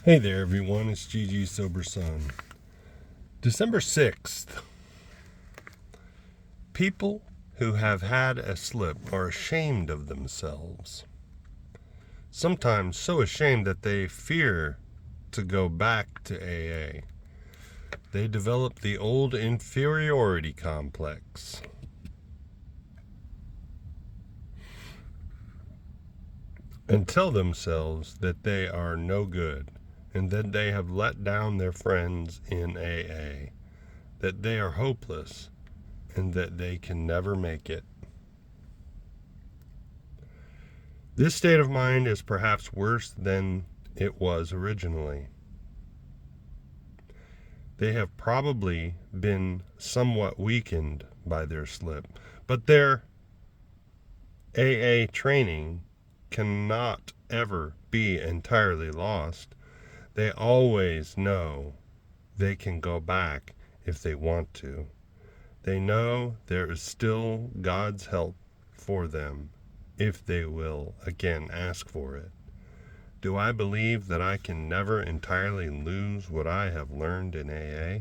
Hey there, everyone. It's GG Sober Son. December 6th. People who have had a slip are ashamed of themselves. Sometimes so ashamed that they fear to go back to AA. They develop the old inferiority complex. And tell themselves that they are no good and that they have let down their friends in AA, that they are hopeless and that they can never make it. This state of mind is perhaps worse than it was originally. They have probably been somewhat weakened by their slip, but their AA training cannot ever be entirely lost. They always know they can go back if they want to. They know there is still God's help for them if they will again ask for it. Do I believe that I can never entirely lose what I have learned in AA?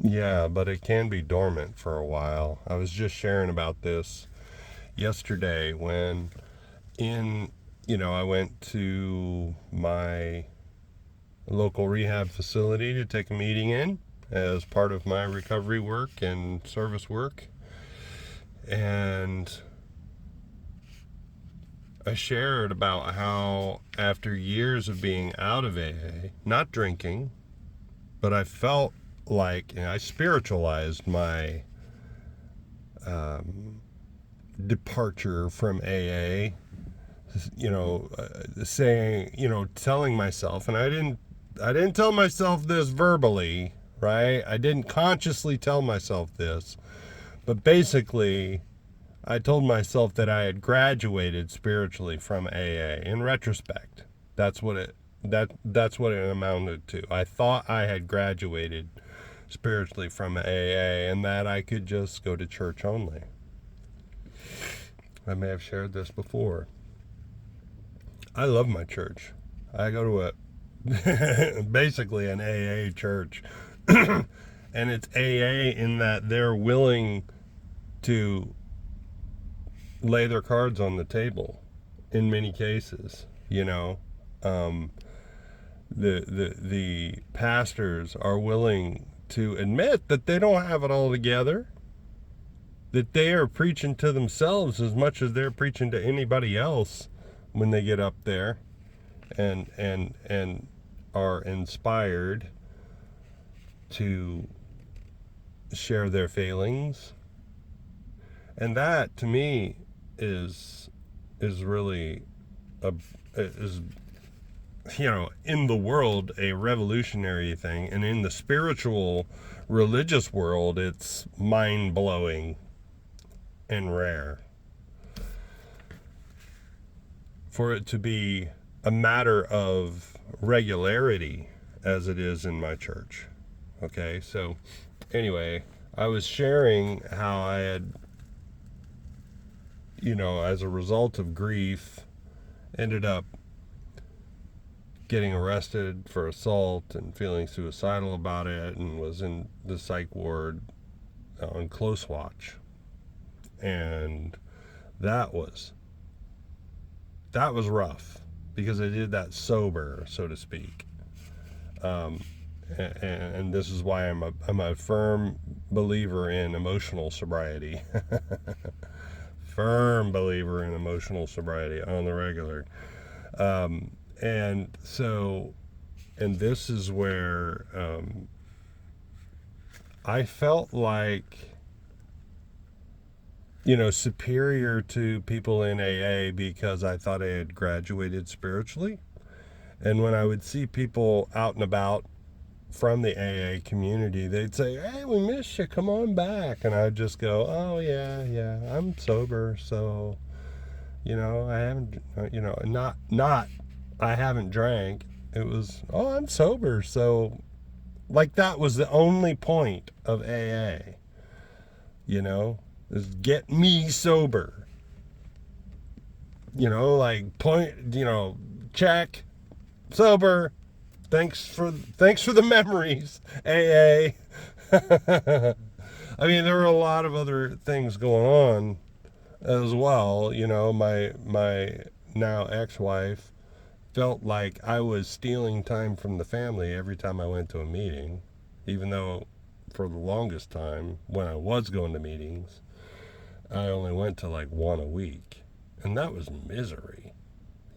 Yeah, but it can be dormant for a while. I was just sharing about this yesterday when I went to my local rehab facility to take a meeting in as part of my recovery work and service work. And I shared about how after years of being out of AA, not drinking, but I felt like I spiritualized my departure from AA, telling myself, and I didn't tell myself this verbally, right? I didn't consciously tell myself this, but basically I told myself that I had graduated spiritually from AA. In retrospect, that's what it amounted to. I thought I had graduated spiritually from AA and that I could just go to church only. I may have shared this before. I love my church. I go to basically an AA church. And it's AA in that they're willing to lay their cards on the table in many cases. The pastors are willing to admit that they don't have it all together, that they are preaching to themselves as much as they're preaching to anybody else when they get up there, and are inspired to share their failings. And that to me is really is in the world a revolutionary thing, and in the spiritual religious world it's mind-blowing and rare for it to be a matter of regularity as it is in my church. Okay, so anyway, I was sharing how I had, as a result of grief, ended up getting arrested for assault and feeling suicidal about it, and was in the psych ward on close watch. And that was rough because I did that sober, so to speak. And this is why I'm a firm believer in emotional sobriety. Firm believer in emotional sobriety on the regular. And this is where I felt like, superior to people in AA because I thought I had graduated spiritually. And when I would see people out and about from the AA community, they'd say, "Hey, we miss you, come on back." And I'd just go, "Oh yeah, I'm sober, so I haven't, not I haven't drank." It was, "Oh, I'm sober." So like that was the only point of AA, is get me sober. like point, check, sober. Thanks for the memories, AA. I mean, there were a lot of other things going on as well. My now ex-wife felt like I was stealing time from the family every time I went to a meeting, even though for the longest time when I was going to meetings, I only went to like one a week. And that was misery.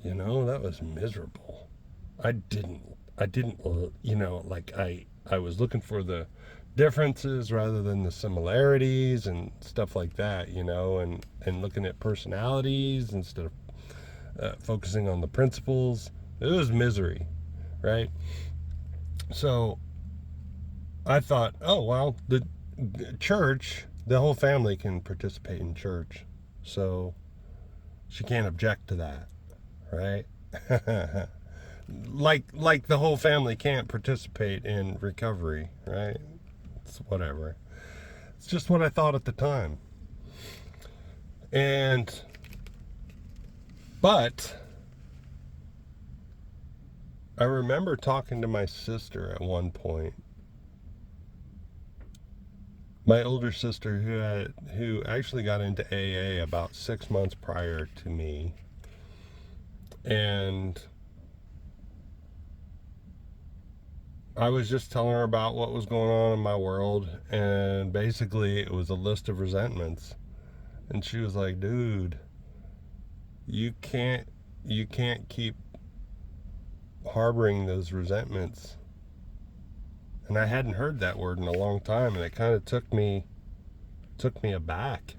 That was miserable. I didn't, like I was looking for the differences rather than the similarities and stuff like that, and looking at personalities instead of focusing on the principles. It was misery, right? So I thought, oh, well, the church, the whole family can participate in church. So she can't object to that, right? like the whole family can't participate in recovery, right? It's whatever. It's just what I thought at the time. But I remember talking to my sister at one point. My older sister who actually got into AA about 6 months prior to me. And I was just telling her about what was going on in my world, and basically it was a list of resentments. And she was like, dude, you can't keep harboring those resentments. And I hadn't heard that word in a long time, and it kind of took me aback.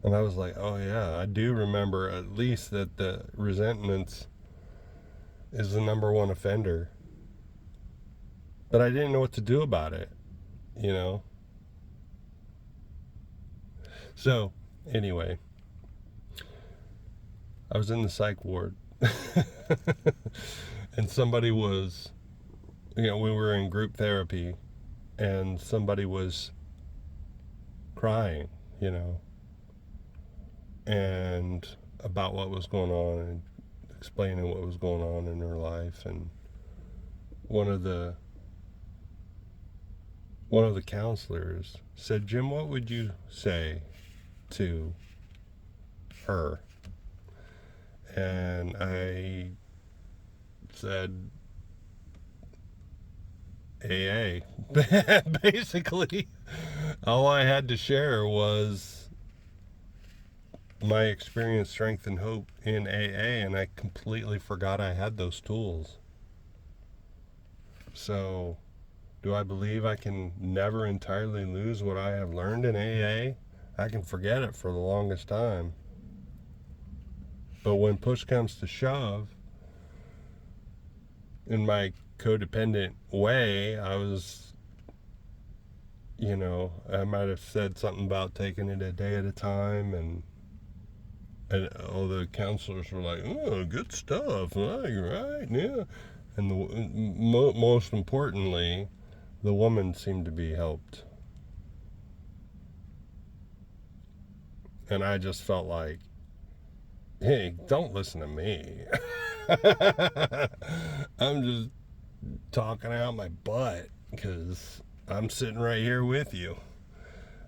And I was like, oh yeah, I do remember at least that the resentments is the number one offender. But I didn't know what to do about it, So, anyway, I was in the psych ward. And somebody was, we were in group therapy, and somebody was crying, and about what was going on and explaining what was going on in her life. And one of the counselors said, Jim, what would you say to her? And I said, AA. Basically, all I had to share was my experience, strength, and hope in AA, and I completely forgot I had those tools. So, do I believe I can never entirely lose what I have learned in AA? I can forget it for the longest time. But when push comes to shove, in my codependent way, I was, I might have said something about taking it a day at a time, and all the counselors were like, oh, good stuff, right, yeah. And most importantly, the woman seemed to be helped. And I just felt like, hey, don't listen to me. I'm just talking out my butt because I'm sitting right here with you.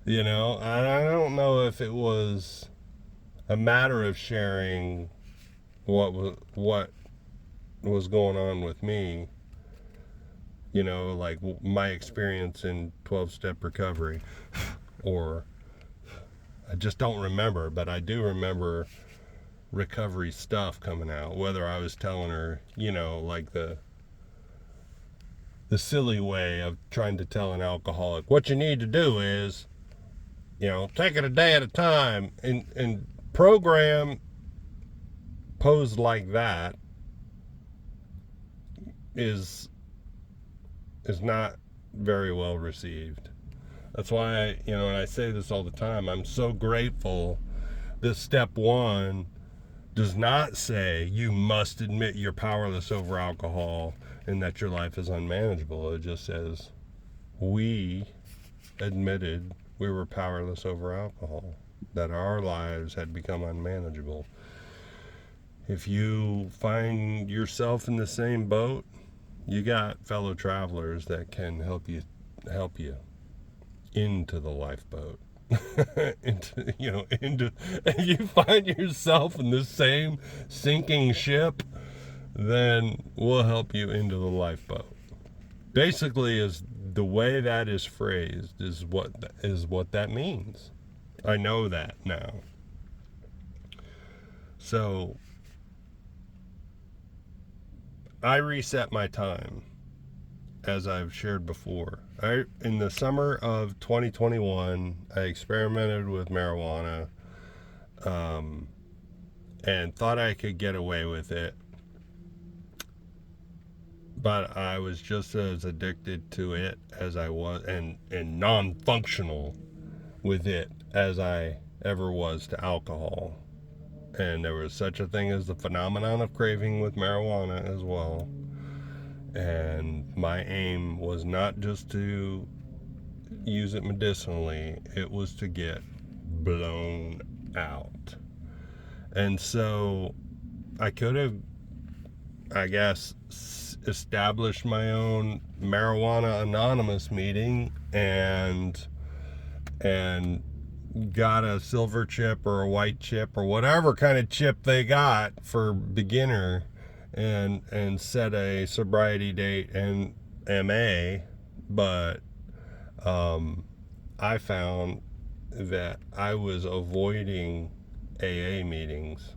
And I don't know if it was a matter of sharing what was going on with me, like my experience in 12-step recovery, or I just don't remember, but I do remember recovery stuff coming out, whether I was telling her, like the silly way of trying to tell an alcoholic, what you need to do is, take it a day at a time, and program posed like that is not very well received. That's why, and I say this all the time, I'm so grateful this step one does not say you must admit you're powerless over alcohol and that your life is unmanageable. It just says we admitted we were powerless over alcohol. that our lives had become unmanageable. If you find yourself in the same boat, you got fellow travelers that can help you into the lifeboat. Into if you find yourself in the same sinking ship, then we'll help you into the lifeboat. Basically, is the way that is phrased is what that means. I know that now. So I reset my time, as I've shared before. In the summer of 2021, I experimented with marijuana, and thought I could get away with it. But I was just as addicted to it as I was, and non-functional with it as I ever was to alcohol. And there was such a thing as the phenomenon of craving with marijuana as well. And my aim was not just to use it medicinally, it was to get blown out. And so I could have, I guess, established my own Marijuana Anonymous meeting and got a silver chip or a white chip or whatever kind of chip they got for beginner, and set a sobriety date and MA. But I found that I was avoiding AA meetings,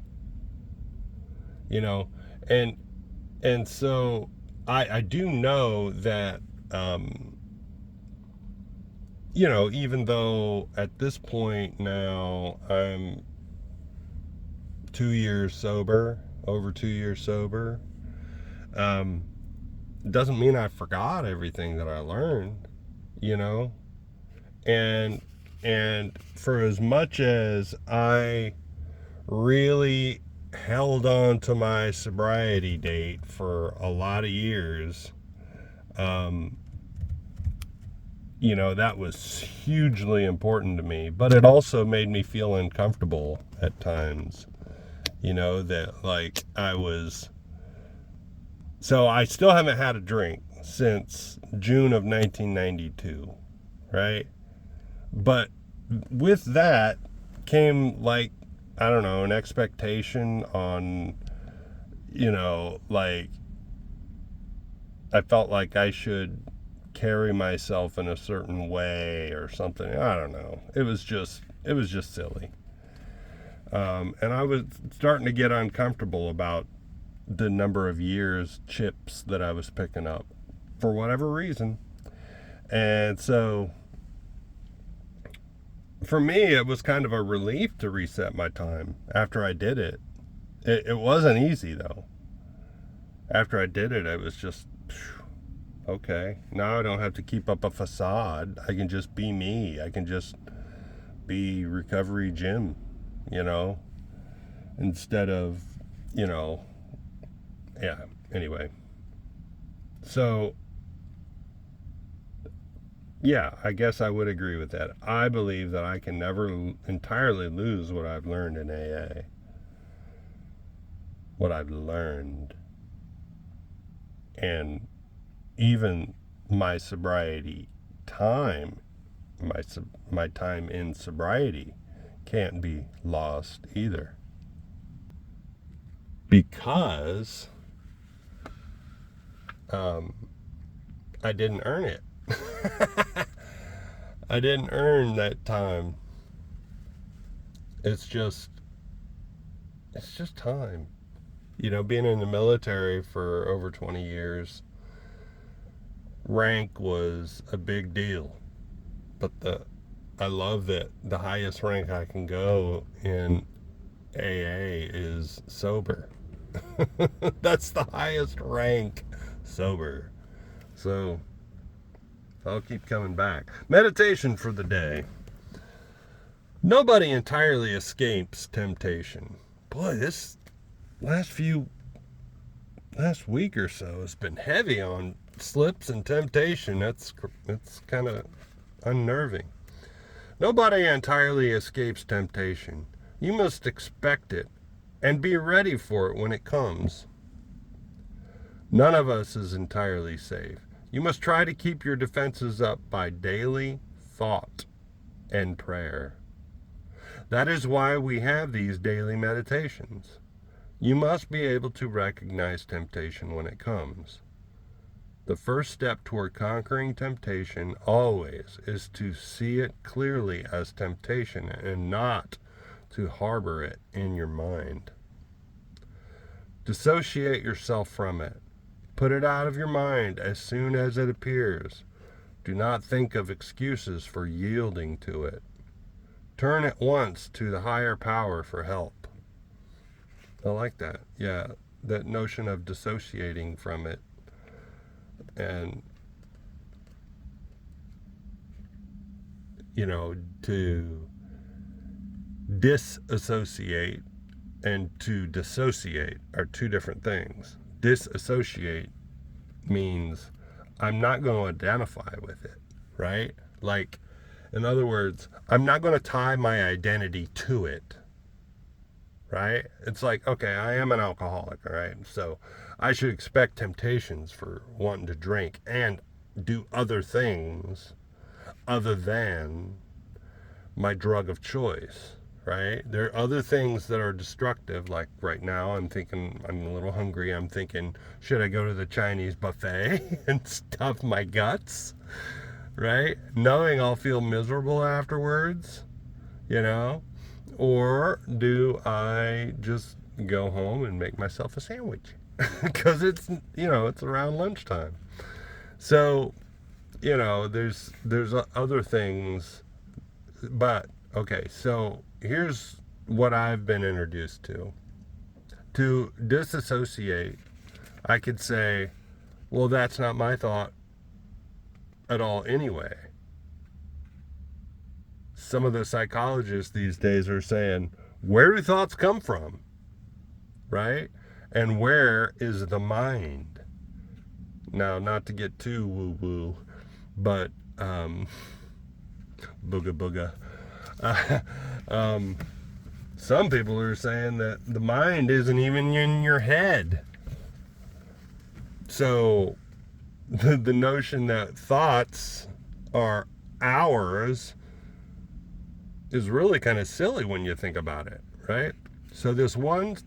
and so I do know that even though at this point now I'm 2 years sober, over 2 years sober, doesn't mean I forgot everything that I learned, and for as much as I really held on to my sobriety date for a lot of years, that was hugely important to me, but it also made me feel uncomfortable at times, that like so I still haven't had a drink since June of 1992, right? But with that came, like, I don't know, an expectation on, like, I felt like I should carry myself in a certain way or something. I don't know. It was just silly. And I was starting to get uncomfortable about the number of years chips that I was picking up for whatever reason. And so for me, it was kind of a relief to reset my time after I did it. It wasn't easy, though. After I did it, it was just, okay, now I don't have to keep up a facade. I can just be me. I can just be Recovery Jim, instead of, yeah, anyway. So, yeah, I guess I would agree with that. I believe that I can never entirely lose what I've learned in AA. What I've learned. And even my sobriety time, my time in sobriety can't be lost either. Because I didn't earn it. I didn't earn that time. It's just time. Being in the military for over 20 years, rank was a big deal. But I love that the highest rank I can go in AA is sober. That's the highest rank, sober. So I'll keep coming back. Meditation for the day. Nobody entirely escapes temptation. Boy, this last week or so has been heavy on slips and temptation. It's kind of unnerving. Nobody entirely escapes temptation. You must expect it and be ready for it when it comes. None of us is entirely safe. You must try to keep your defenses up by daily thought and prayer. That is why we have these daily meditations. You must be able to recognize temptation when it comes. The first step toward conquering temptation always is to see it clearly as temptation and not to harbor it in your mind. Dissociate yourself from it. Put it out of your mind as soon as it appears. Do not think of excuses for yielding to it. Turn at once to the higher power for help. I like that. Yeah, that notion of dissociating from it and, to disassociate and to dissociate are two different things. Disassociate means I'm not going to identify with it, right? Like, in other words, I'm not going to tie my identity to it, right? It's like, okay, I am an alcoholic, all right? So I should expect temptations for wanting to drink and do other things other than my drug of choice, right? There are other things that are destructive. Like right now, I'm thinking I'm a little hungry. I'm thinking, should I go to the Chinese buffet and stuff my guts, right? Knowing I'll feel miserable afterwards, or do I just go home and make myself a sandwich because it's around lunchtime. So, there's other things, but okay, so here's what I've been introduced to. To disassociate, I could say, well, that's not my thought at all anyway. Some of the psychologists these days are saying, where do thoughts come from? Right? And where is the mind? Now, not to get too woo-woo, but booga booga. Some people are saying that the mind isn't even in your head. So the notion that thoughts are ours is really kind of silly when you think about it, right? So this one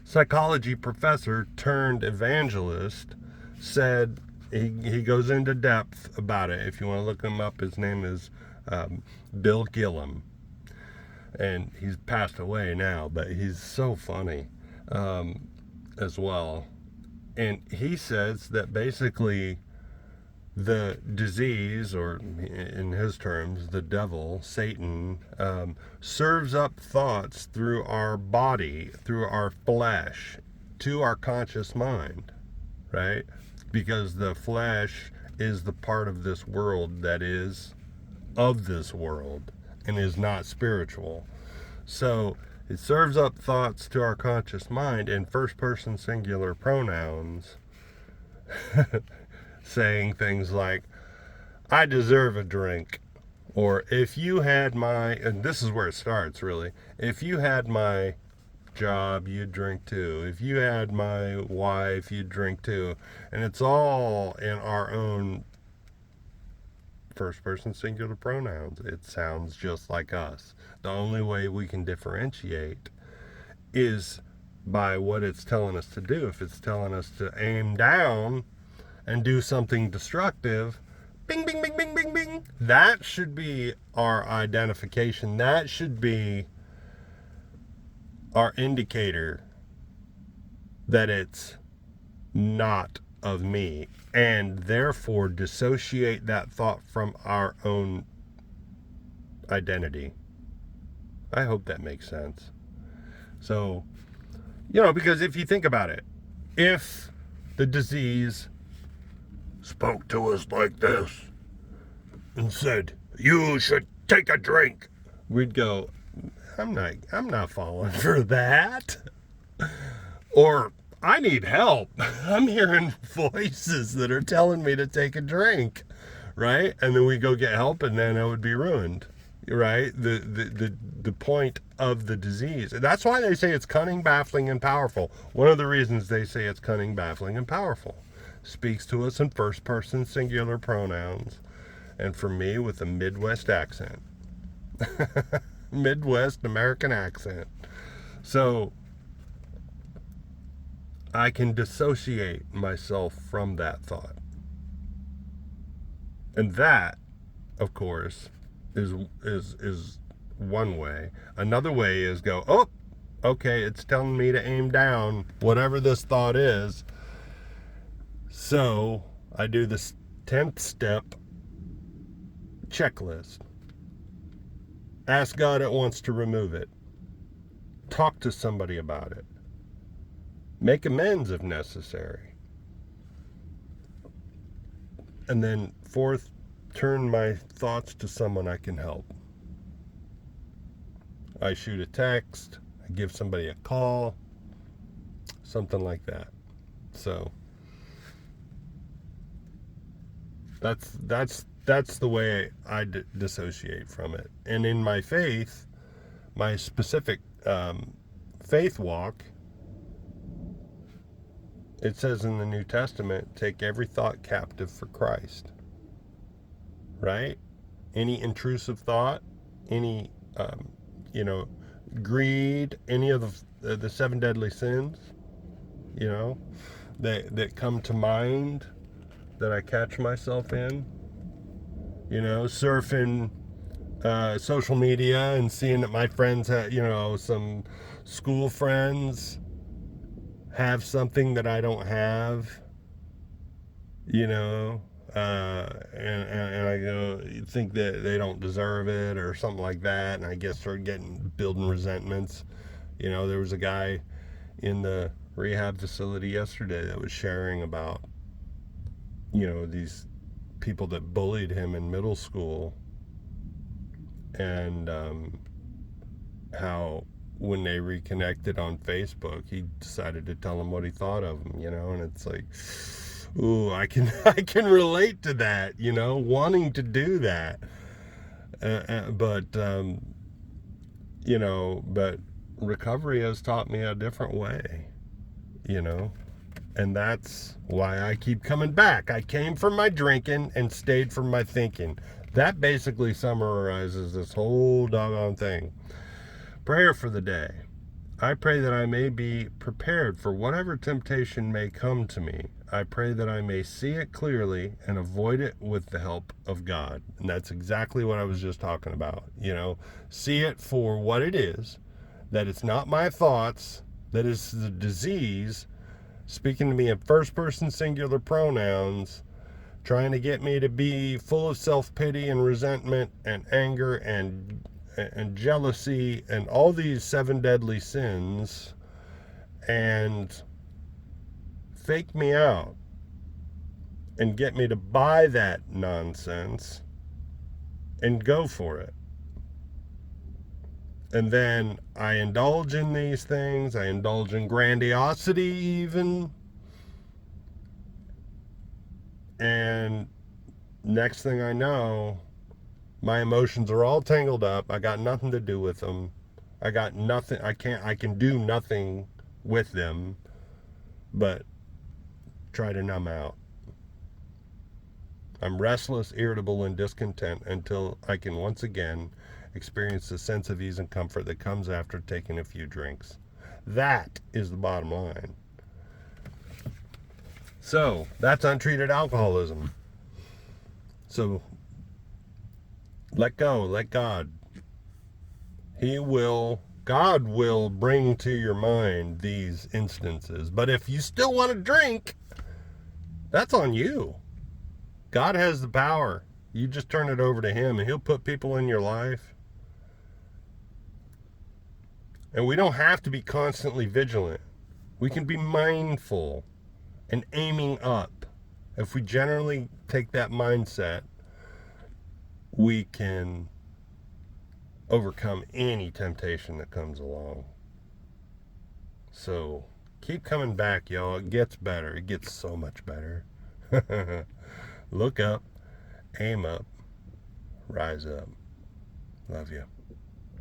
psychology professor turned evangelist said, he goes into depth about it. If you want to look him up, his name is Bill Gillum, and he's passed away now, but he's so funny as well. And he says that basically the disease, or in his terms, the devil, Satan, serves up thoughts through our body, through our flesh, to our conscious mind, right? Because the flesh is the part of this world that is of this world and is not spiritual. So it serves up thoughts to our conscious mind in first person singular pronouns, saying things like, I deserve a drink, or if you had my, and this is where it starts really, if you had my job, you'd drink too. If you had my wife, you'd drink too. And it's all in our own first person singular pronouns. It sounds just like us. The only way we can differentiate is by what it's telling us to do. If it's telling us to aim down and do something destructive, bing, bing, bing, bing, bing, bing, that should be our identification. That should be our indicator that it's not of me, and therefore dissociate that thought from our own identity. I hope that makes sense. So, because if you think about it, if the disease spoke to us like this and said, you should take a drink, we'd go, I'm not falling for that. Or, I need help. I'm hearing voices that are telling me to take a drink, right? And then we go get help, and then it would be ruined. right? The point of the disease. That's why they say it's cunning, baffling, and powerful. One of the reasons they say it's cunning, baffling, and powerful. Speaks to us in first person singular pronouns, and for me with a Midwest accent. Midwest American accent. So I can dissociate myself from that thought. And that, of course, is one way. Another way is go, oh, okay, it's telling me to aim down whatever this thought is. So I do this 10th step checklist. Ask God at once to remove it. Talk to somebody about it. Make amends if necessary. And then fourth, turn my thoughts to someone I can help. I shoot a text, I give somebody a call, something like that. So that's the way I dissociate from it. And in my faith, my specific faith walk, it says in the New Testament, take every thought captive for Christ. Right? Any intrusive thought, any, greed, any of the seven deadly sins, that come to mind that I catch myself in, surfing social media and seeing that my friends have, some school friends have something that I don't have, and I go think that they don't deserve it or something like that, and I guess start building resentments. There was a guy in the rehab facility yesterday that was sharing about, these people that bullied him in middle school, and how when they reconnected on Facebook, he decided to tell them what he thought of them, and it's like, ooh, I can relate to that, wanting to do that, but recovery has taught me a different way, and that's why I keep coming back. I came from my drinking and stayed from my thinking. That basically summarizes this whole doggone thing. Prayer for the day. I pray that I may be prepared for whatever temptation may come to me. I pray that I may see it clearly and avoid it with the help of God. And that's exactly what I was just talking about. See it for what it is, that it's not my thoughts, that it's the disease speaking to me in first person singular pronouns, trying to get me to be full of self-pity and resentment and anger and jealousy and all these seven deadly sins, and fake me out and get me to buy that nonsense and go for it. And then I indulge in these things. I indulge in grandiosity even. And next thing I know, my emotions are all tangled up. I got nothing to do with them. I got nothing. I can do nothing with them but try to numb out. I'm restless, irritable, and discontent until I can once again experience the sense of ease and comfort that comes after taking a few drinks. That is the bottom line. So, that's untreated alcoholism. So, let go, let God. God will bring to your mind these instances. But if you still want to drink, that's on you. God has the power. You just turn it over to Him and He'll put people in your life. And we don't have to be constantly vigilant. We can be mindful and aiming up. If we generally take that mindset, we can overcome any temptation that comes along. So keep coming back, y'all. It gets better. It gets so much better. Look up, aim up, rise up. Love you.